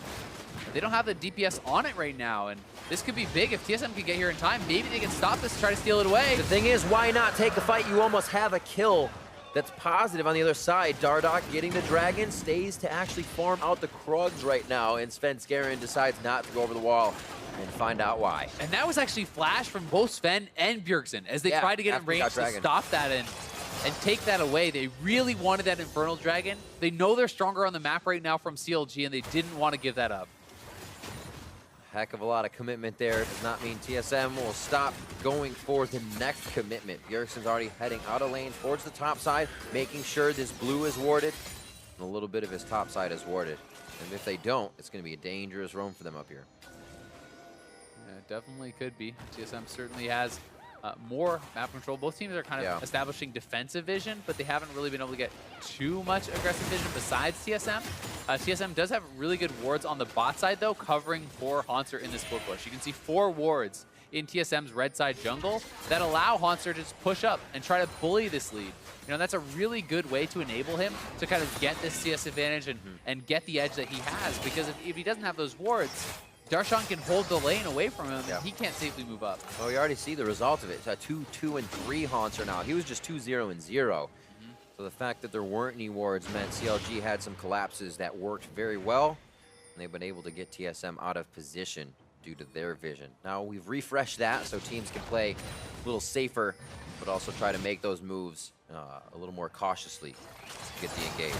S2: They don't have the DPS on it right now, and this could be big if TSM can get here in time. Maybe they can stop this, try to steal it away.
S1: The thing is, why not take the fight? You almost have a kill. That's positive on the other side. Dardoch getting the dragon, stays to actually farm out the Krugs right now, and Svenskeren decides not to go over the wall and find out why.
S2: And that was actually flash from both Sven and Bjergsen as they tried to get in range to stop that and take that away. They really wanted that Infernal Dragon. They know they're stronger on the map right now from CLG, and they didn't want to give that up.
S1: Heck of a lot of commitment there. Does not mean TSM will stop going for the next commitment. Bjergsen's already heading out of lane towards the top side, making sure this blue is warded, and a little bit of his top side is warded. And if they don't, it's going to be a dangerous roam for them up here.
S2: Yeah, it definitely could be. TSM certainly has more map control. Both teams are kind of establishing defensive vision, but they haven't really been able to get too much aggressive vision besides TSM. TSM does have really good wards on the bot side, though, covering for Hansar in this split push. You can see 4 wards in TSM's red side jungle that allow Hansar to just push up and try to bully this lead. You know, that's a really good way to enable him to kind of get this CS advantage and get the edge that he has, because if he doesn't have those wards, Darshan can hold the lane away from him, and he can't safely move up.
S1: Well, you already see the result of it. It's a 2-2-3 Hansar now. He was just 2-0-0. So the fact that there weren't any wards meant CLG had some collapses that worked very well, and they've been able to get TSM out of position due to their vision. Now we've refreshed that so teams can play a little safer, but also try to make those moves a little more cautiously to get the engage.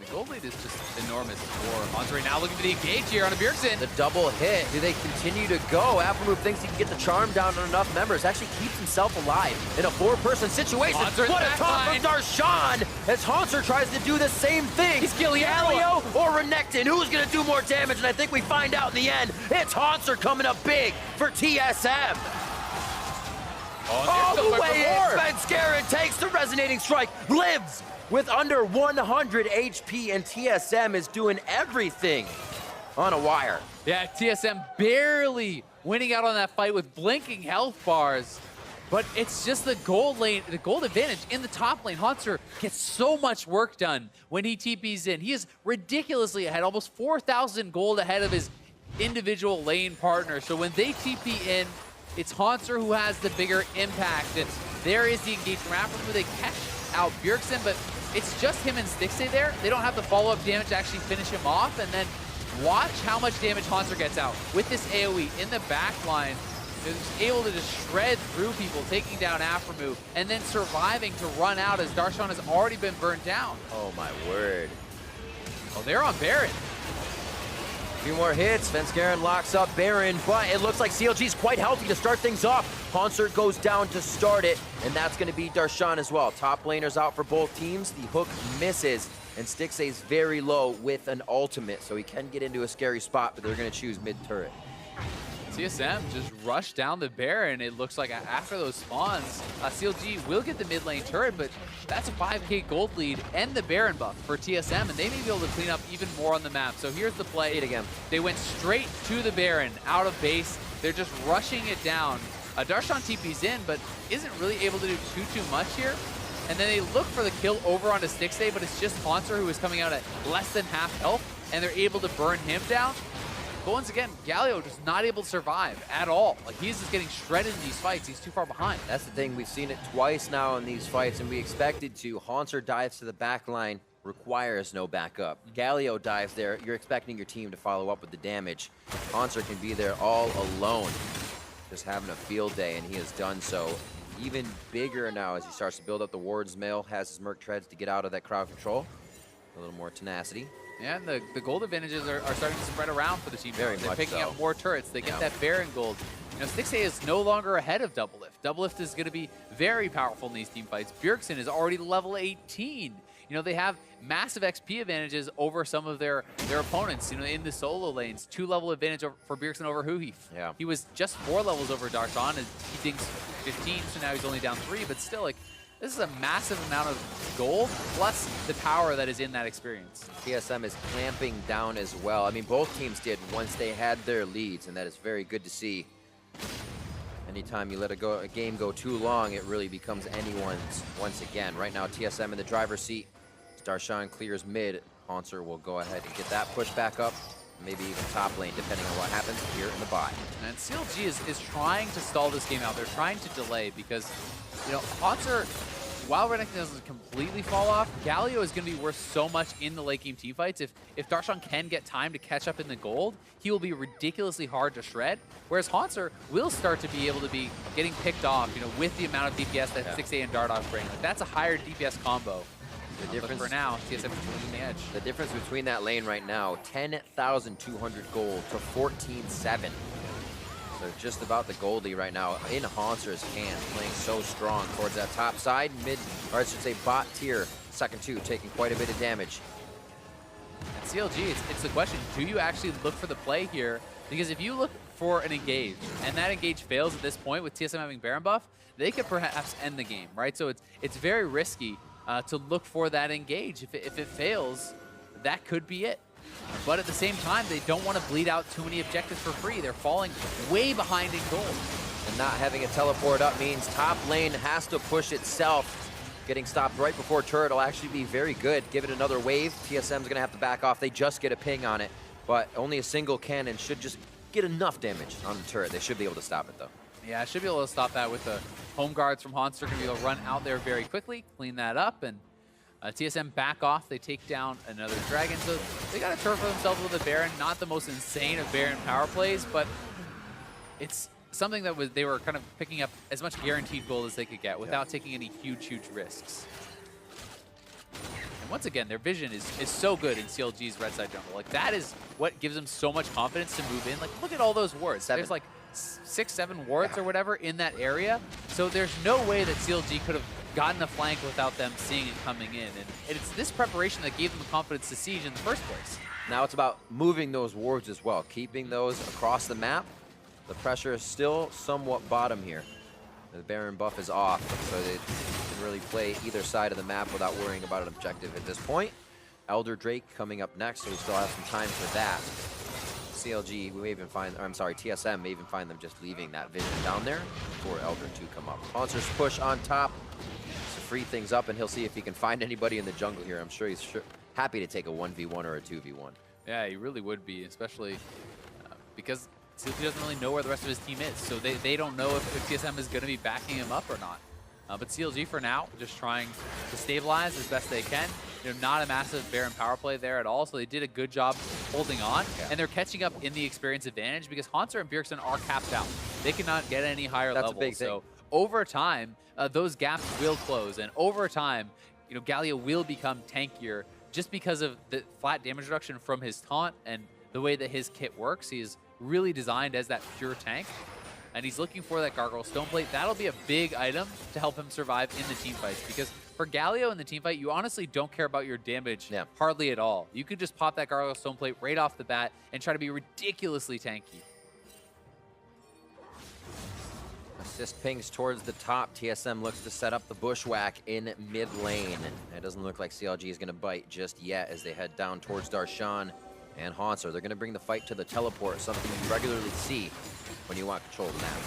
S2: The gold lead is just enormous for Hansar right now, looking for the engage here on a Bjergsen.
S1: The double hit. Do they continue to go? Aftermove thinks he can get the charm down on enough members. Actually keeps himself alive in a 4-person situation.
S2: Hansar
S1: what a taunt from Darshan as Hansar tries to do the same thing.
S2: He's killing
S1: Galio or Renekton. Who's going to do more damage? And I think we find out in the end. It's Hansar coming up big for TSM. All the way in. Svenskeren takes the resonating strike. Lives with under 100 HP, and TSM is doing everything on a wire.
S2: Yeah, TSM barely winning out on that fight with blinking health bars. But it's just the gold lane, the gold advantage in the top lane. Haunter gets so much work done when he TPs in. He is ridiculously ahead, almost 4,000 gold ahead of his individual lane partner. So when they TP in, it's Haunter who has the bigger impact. And there is the engagement from Afro. They catch out Bjergsen, but it's just him and Stixxay there. They don't have the follow-up damage to actually finish him off. And then watch how much damage Haunter gets out with this AoE in the back line. Is able to just shred through people, taking down Aframu, and then surviving to run out as Darshan has already been burned down.
S1: Oh my word.
S2: Oh, they're on Baron.
S1: A few more hits, Svenskeren locks up Baron, but it looks like CLG's quite healthy to start things off. Haunter goes down to start it, and that's gonna be Darshan as well. Top laners out for both teams, the hook misses, and Stixxay's very low with an ultimate, so he can get into a scary spot, but they're gonna choose mid-turret.
S2: TSM just rushed down the Baron. It looks like after those spawns, CLG will get the mid lane turret, but that's a 5k gold lead and the Baron buff for TSM, and they may be able to clean up even more on the map. So here's the play.
S1: Again.
S2: They went straight to the Baron, out of base. They're just rushing it down. Darshan TP's in, but isn't really able to do too much here. And then they look for the kill over onto Stixxay, but it's just Haunter who is coming out at less than half health, and they're able to burn him down. But once again, Galio just not able to survive at all. Like, he's just getting shredded in these fights. He's too far behind.
S1: That's the thing. We've seen it twice now in these fights, and we expected to. Haunter dives to the back line, requires no backup. Galio dives there. You're expecting your team to follow up with the damage. Haunter can be there all alone, just having a field day, and he has done so. Even bigger now as he starts to build up the wards. Mail has his Merc Treads to get out of that crowd control. A little more tenacity.
S2: Yeah, and the gold advantages are starting to spread around for the team.
S1: Very
S2: They're
S1: much
S2: picking
S1: so.
S2: up more turrets. They get that Baron gold. You know, Stixxay is no longer ahead of Doublelift. Doublelift is going to be very powerful in these team fights. Bjergsen is already level 18. You know, they have massive XP advantages over some of their opponents, you know, in the solo lanes. 2-level advantage for Bjergsen over Huhif.
S1: Yeah.
S2: He was just 4 levels over Darshan, and he thinks 15, so now he's only down 3, but still, like, this is a massive amount of gold, plus the power that is in that experience.
S1: TSM is clamping down as well. I mean, both teams did once they had their leads, and that is very good to see. Anytime you let a game go too long, it really becomes anyone's once again. Right now, TSM in the driver's seat. Darshan clears mid. Haunter will go ahead and get that push back up. Maybe even top lane, depending on what happens here in the bot.
S2: And CLG is trying to stall this game out. They're trying to delay because, you know, Haunter, while Renekton doesn't completely fall off, Galio is going to be worth so much in the late game team fights. If Darshan can get time to catch up in the gold, he will be ridiculously hard to shred. Whereas Haunter will start to be able to be getting picked off, you know, with the amount of DPS that 6A and Dardoch bring. Like, that's a higher DPS combo.
S1: The difference
S2: for now, TSM is between the edge.
S1: The difference between that lane right now, 10,200 gold to 14,700. So just about the Goldie right now in Haunter's hand, playing so strong towards that top side, mid, or I should say bot tier, second two, taking quite a bit of damage.
S2: And CLG, it's the question, do you actually look for the play here? Because if you look for an engage, and that engage fails at this point with TSM having Baron buff, they could perhaps end the game, right? So it's very risky to look for that engage. If it fails, that could be it. But at the same time, they don't want to bleed out too many objectives for free. They're falling way behind in gold.
S1: And not having a teleport up means top lane has to push itself. Getting stopped right before turret will actually be very good. Give it another wave. TSM's going to have to back off. They just get a ping on it, but only a single cannon should just get enough damage on the turret. They should be able to stop it, though.
S2: Yeah, I should be able to stop that with the home guards from Haunter. Going to be able to run out there very quickly, clean that up, and TSM back off. They take down another dragon, so they got a turret for themselves with a Baron. Not the most insane of Baron power plays, but it's something that they were kind of picking up as much guaranteed gold as they could get without taking any huge risks. And once again, their vision is so good in CLG's red side jungle. Like, that is what gives them so much confidence to move in. Like, look at all those wards. There's like 6-7 wards or whatever in that area. So there's no way that CLG could have gotten a flank without them seeing it coming in. And it's this preparation that gave them the confidence to siege in the first place.
S1: Now it's about moving those wards as well, keeping those across the map. The pressure is still somewhat bottom here. The Baron buff is off, so they can really play either side of the map without worrying about an objective at this point. Elder Drake coming up next, so we still have some time for that. CLG, we may even find, or I'm sorry, TSM may even find them just leaving that vision down there for Elder to come up. Haunter's push on top to free things up, and he'll see if he can find anybody in the jungle here. I'm sure he's happy to take a 1v1 or a 2v1.
S2: Yeah, he really would be, especially because CLG doesn't really know where the rest of his team is, so they don't know if TSM is going to be backing him up or not. But CLG for now, just trying to stabilize as best they can. Not a massive Baron power play there at all, so they did a good job holding on, and they're catching up in the experience advantage because Haunter and Bjergsen are capped out. They cannot get any higher level.
S1: That's a big thing.
S2: So over time, those gaps will close, and over time, Galio will become tankier just because of the flat damage reduction from his taunt and the way that his kit works. He is really designed as that pure tank, and he's looking for that Gargoyle Stoneplate. That'll be a big item to help him survive in the team fights, because for Galio in the team fight, you honestly don't care about your damage hardly at all. You could just pop that Gargoyle Stoneplate right off the bat and try to be ridiculously tanky.
S1: Assist pings towards the top. TSM looks to set up the bushwhack in mid lane. It doesn't look like CLG is going to bite just yet as they head down towards Darshan and Haunter. They're going to bring the fight to the teleport, something you regularly see when you want control of the map.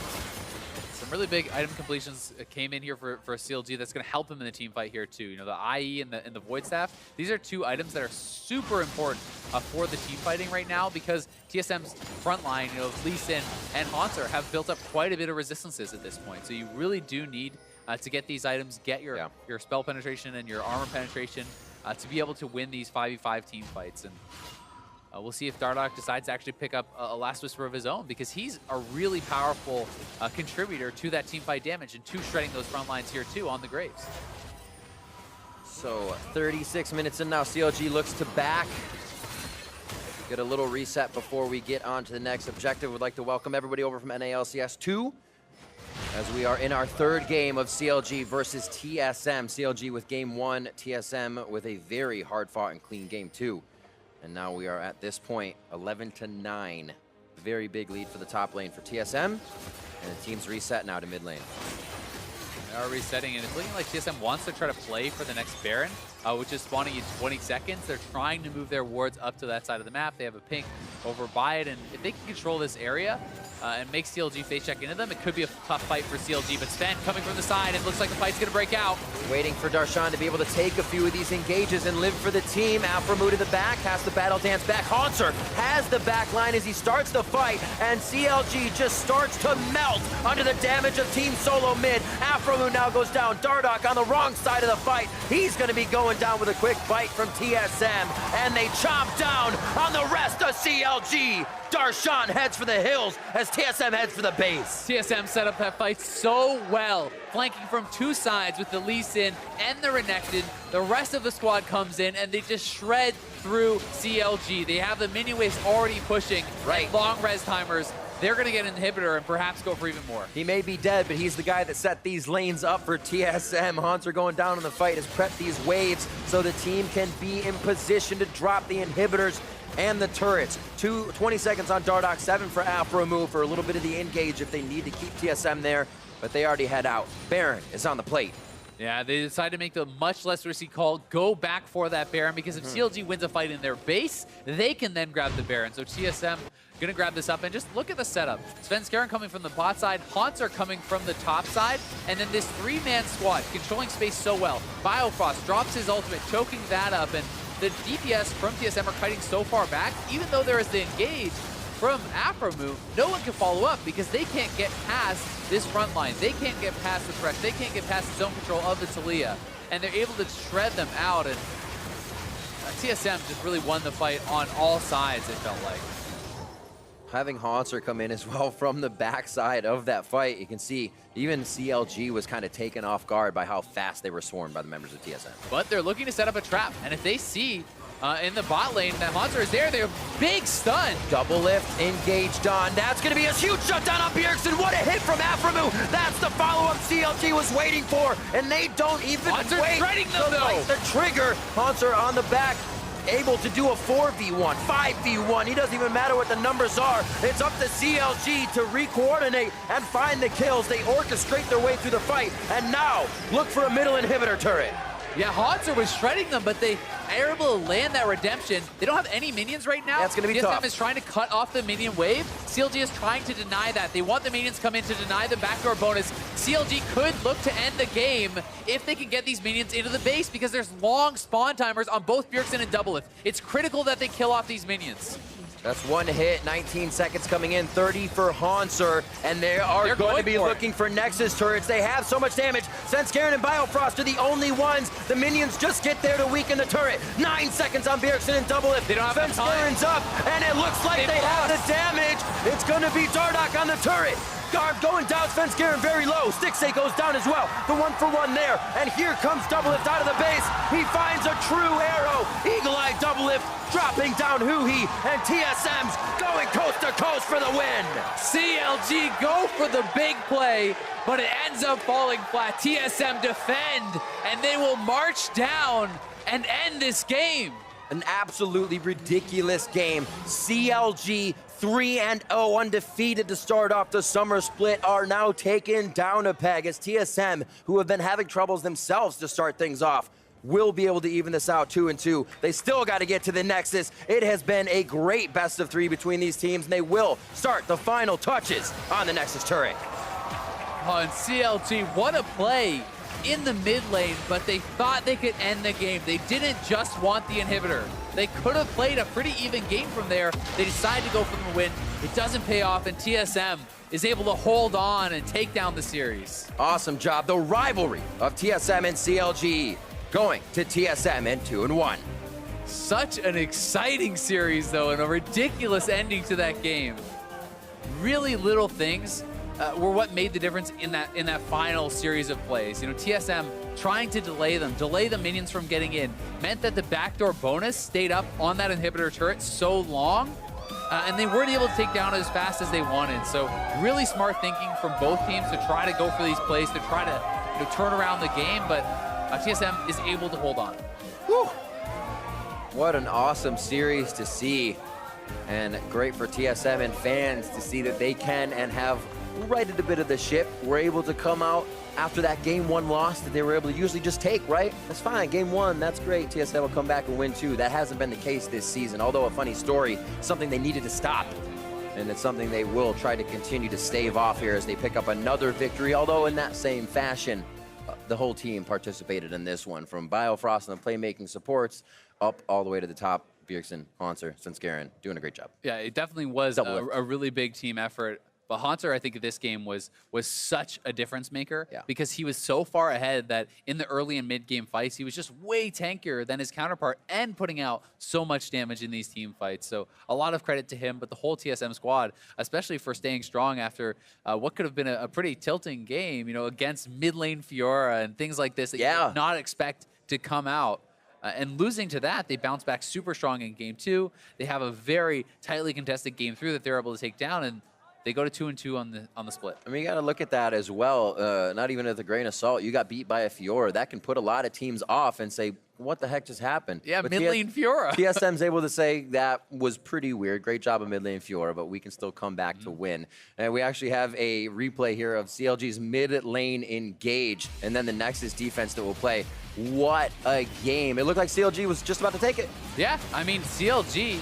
S2: Some really big item completions came in here for CLG that's going to help him in the team fight here too. The IE and the Void Staff, these are two items that are super important for the team fighting right now, because TSM's front line, Lee Sin and Haunter have built up quite a bit of resistances at this point. So you really do need to get these items, get your spell penetration and your armor penetration to be able to win these 5v5 team fights. And we'll see if Dardoch decides to actually pick up a Last Whisper of his own, because he's a really powerful contributor to that teamfight damage and to shredding those front lines here too on the Graves.
S1: So 36 minutes in now, CLG looks to back. Get a little reset before we get on to the next objective. Would like to welcome everybody over from LCS 2 as we are in our third game of CLG versus TSM. CLG with game 1, TSM with a very hard-fought and clean game 2. And now we are at this point 11-9. Very big lead for the top lane for TSM. And the team's reset now to mid lane.
S2: They are resetting, and it's looking like TSM wants to try to play for the next Baron, which is spawning in 20 seconds. They're trying to move their wards up to that side of the map. They have a pink over by it, and if they can control this area and make CLG face check into them, it could be a tough fight for CLG. But Sven coming from the side, and looks like the fight's going to break out.
S1: Waiting for Darshan to be able to take a few of these engages and live for the team. Afromu to the back, has the battle dance back. Haunter has the back line as he starts the fight, and CLG just starts to melt under the damage of Team Solo mid. Afromu now goes down. Dardoch on the wrong side of the fight. He's going to be going down with a quick bite from TSM, and they chomp down on the rest of CLG. Darshan heads for the hills as TSM heads for the base.
S2: TSM set up that fight so well, flanking from two sides with the Lee Sin and the Renekton. The rest of the squad comes in, and they just shred through CLG. They have the minion waves already pushing, long res timers. They're going to get an inhibitor and perhaps go for even more.
S1: He may be dead, but he's the guy that set these lanes up for TSM. Haunter going down in the fight has prepped these waves so the team can be in position to drop the inhibitors and the turrets. 20 seconds on Dardoch, 7 for Afromu for a little bit of the engage if they need to keep TSM there, but they already head out. Baron is on the plate.
S2: Yeah, they decide to make the much less risky call, go back for that Baron, because if CLG wins a fight in their base, they can then grab the Baron. So TSM gonna grab this up, and just look at the setup. Svenskeren coming from the bot side, Haunter coming from the top side, and then this 3-man squad controlling space so well. Biofrost drops his ultimate, choking that up, and the DPS from TSM are kiting so far back, even though there is the engage from Afromu, no one can follow up because they can't get past this front line. They can't get past the Thresh. They can't get past the zone control of the Taliyah, and they're able to shred them out, and TSM just really won the fight on all sides, it felt like.
S1: Having Haunter come in as well from the backside of that fight, you can see even CLG was kind of taken off guard by how fast they were swarmed by the members of TSM.
S2: But they're looking to set up a trap, and if they see in the bot lane that Haunter is there, they're big stun.
S1: Double lift engaged on. That's going to be a huge shutdown on Bjergsen. What a hit from Afromu. That's the follow-up CLG was waiting for, and they don't even
S2: Haunter's
S1: wait
S2: them,
S1: to light the trigger. Haunter on the back, able to do a 4v1, 5v1. He doesn't even matter what the numbers are. It's up to CLG to re-coordinate and find the kills. They orchestrate their way through the fight, and now look for a middle inhibitor turret.
S2: Yeah, Haunter was shredding them, but they are able to land that redemption. They don't have any minions right now.
S1: That's going to be
S2: TSM
S1: tough.
S2: is trying to cut off the minion wave. CLG is trying to deny that. They want the minions come in to deny the backdoor bonus. CLG could look to end the game if they can get these minions into the base because there's long spawn timers on both Bjergsen and Doublelift. It's critical that they kill off these minions.
S1: That's one hit, 19 seconds coming in, 30 for Haunter, and they are going to be looking for Nexus turrets. They have so much damage. Svenskeren and Biofrost are the only ones. The minions just get there to weaken the turret. 9 seconds on Bjergsen and Doublelift.
S2: They don't have enough time.
S1: Svenskeren's up, and it looks like they have the damage. It's going to be Dardoch on the turret. Garb going down, Svenskeren very low. Stixay goes down as well. The 1-for-1 there, and here comes Doublelift out of the base. He finds a true arrow. Eagle-Eye Doublelift dropping down Huhi, and TSM's going coast to coast for the win.
S2: CLG go for the big play, but it ends up falling flat. TSM defend, and they will march down and end this game.
S1: An absolutely ridiculous game. CLG 3-0 undefeated to start off the summer split are now taken down a peg as TSM, who have been having troubles themselves to start things off, will be able to even this out 2-2. They still got to get to the Nexus. It has been a great best of 3 between these teams, and they will start the final touches on the Nexus turret.
S2: On CLG, what a play in the mid lane, but they thought they could end the game. They didn't just want the inhibitor. They could have played a pretty even game from there. They decided to go for the win. It doesn't pay off, and TSM is able to hold on and take down the series.
S1: Awesome job. The rivalry of TSM and CLG going to TSM in 2-1.
S2: Such an exciting series, though, and a ridiculous ending to that game. Really little things were what made the difference in that final series of plays. You know, TSM trying to delay the minions from getting in, meant that the backdoor bonus stayed up on that inhibitor turret so long, and they weren't able to take down as fast as they wanted. So really smart thinking from both teams to try to go for these plays, to try to turn around the game, but TSM is able to hold on.
S1: Whew. What an awesome series to see, and great for TSM and fans to see that they can and have righted a bit of the ship. We're able to come out after that game 1 loss that they were able to usually just take, right? That's fine, game 1, that's great. TSM will come back and win 2. That hasn't been the case this season, although a funny story, something they needed to stop. And it's something they will try to continue to stave off here as they pick up another victory, although in that same fashion, the whole team participated in this one, from Biofrost and the playmaking supports up all the way to the top. Bjergsen, Haunter, Svenskeren, doing a great job.
S2: Yeah, it definitely was a really big team effort. But Haunter, I think, this game was such a difference maker because he was so far ahead that in the early and mid-game fights, he was just way tankier than his counterpart and putting out so much damage in these team fights. So a lot of credit to him, but the whole TSM squad, especially for staying strong after what could have been a pretty tilting game, you know, against mid-lane Fiora and things like this that you did not expect to come out. And losing to that, they bounce back super strong in game 2. They have a very tightly contested game 3 that they're able to take down, and they go to 2-2 on the split.
S1: I mean, you got to look at that as well. Not even with a grain of salt. You got beat by a Fiora. That can put a lot of teams off and say, what the heck just happened?
S2: Yeah, but mid-lane Fiora.
S1: TSM's able to say that was pretty weird. Great job of mid-lane Fiora, but we can still come back to win. And we actually have a replay here of CLG's mid-lane engage, and then the Nexus defense that will play. What a game. It looked like CLG was just about to take it.
S2: Yeah, I mean, CLG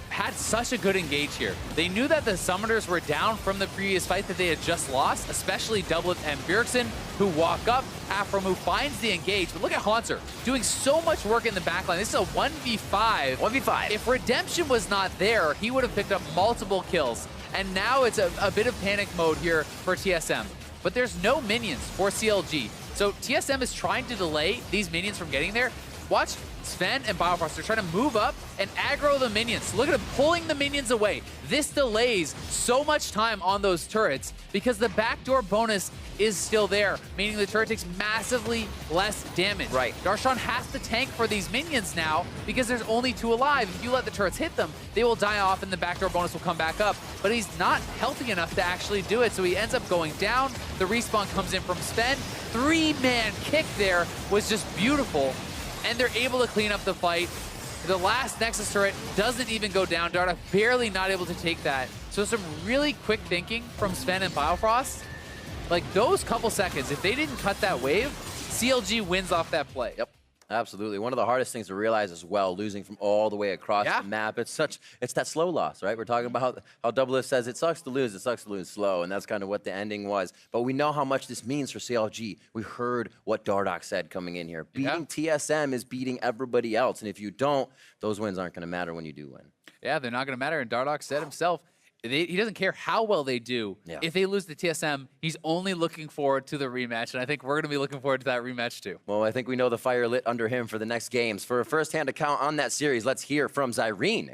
S2: had such a good engage here. They knew that the summoners were down from the previous fight that they had just lost, especially Doublelift and Bjergsen, who walk up. Afromu finds the engage, but look at Haunter doing so much work in the backline. This is a 1v5.
S1: 1v5.
S2: If Redemption was not there, he would have picked up multiple kills. And now it's a bit of panic mode here for TSM. But there's no minions for CLG. So TSM is trying to delay these minions from getting there. Watch Sven and Biofrost. They're trying to move up and aggro the minions. Look at him pulling the minions away. This delays so much time on those turrets because the backdoor bonus is still there, meaning the turret takes massively less damage.
S1: Right.
S2: Darshan has to tank for these minions now because there's only 2 alive. If you let the turrets hit them, they will die off and the backdoor bonus will come back up. But he's not healthy enough to actually do it, so he ends up going down. The respawn comes in from Sven. 3-man kick there was just beautiful. And they're able to clean up the fight. The last Nexus turret doesn't even go down. Dardoch barely not able to take that. So some really quick thinking from Sven and Biofrost. Like those couple seconds, if they didn't cut that wave, CLG wins off that play.
S1: Yep. Absolutely. One of the hardest things to realize as well, losing from all the way across the map. It's that slow loss, right? We're talking about how Double says it sucks to lose slow, and that's kind of what the ending was. But we know how much this means for CLG. We heard what Dardoch said coming in here. Beating TSM is beating everybody else, and if you don't, those wins aren't going to matter when you do win.
S2: Yeah, they're not going to matter, and Dardoch said himself, he doesn't care how well they do. If they lose to TSM, he's only looking forward to the rematch, and I think we're going to be looking forward to that rematch too.
S1: Well, I think we know the fire lit under him for the next games. For a first-hand account on that series, let's hear from Zyrene.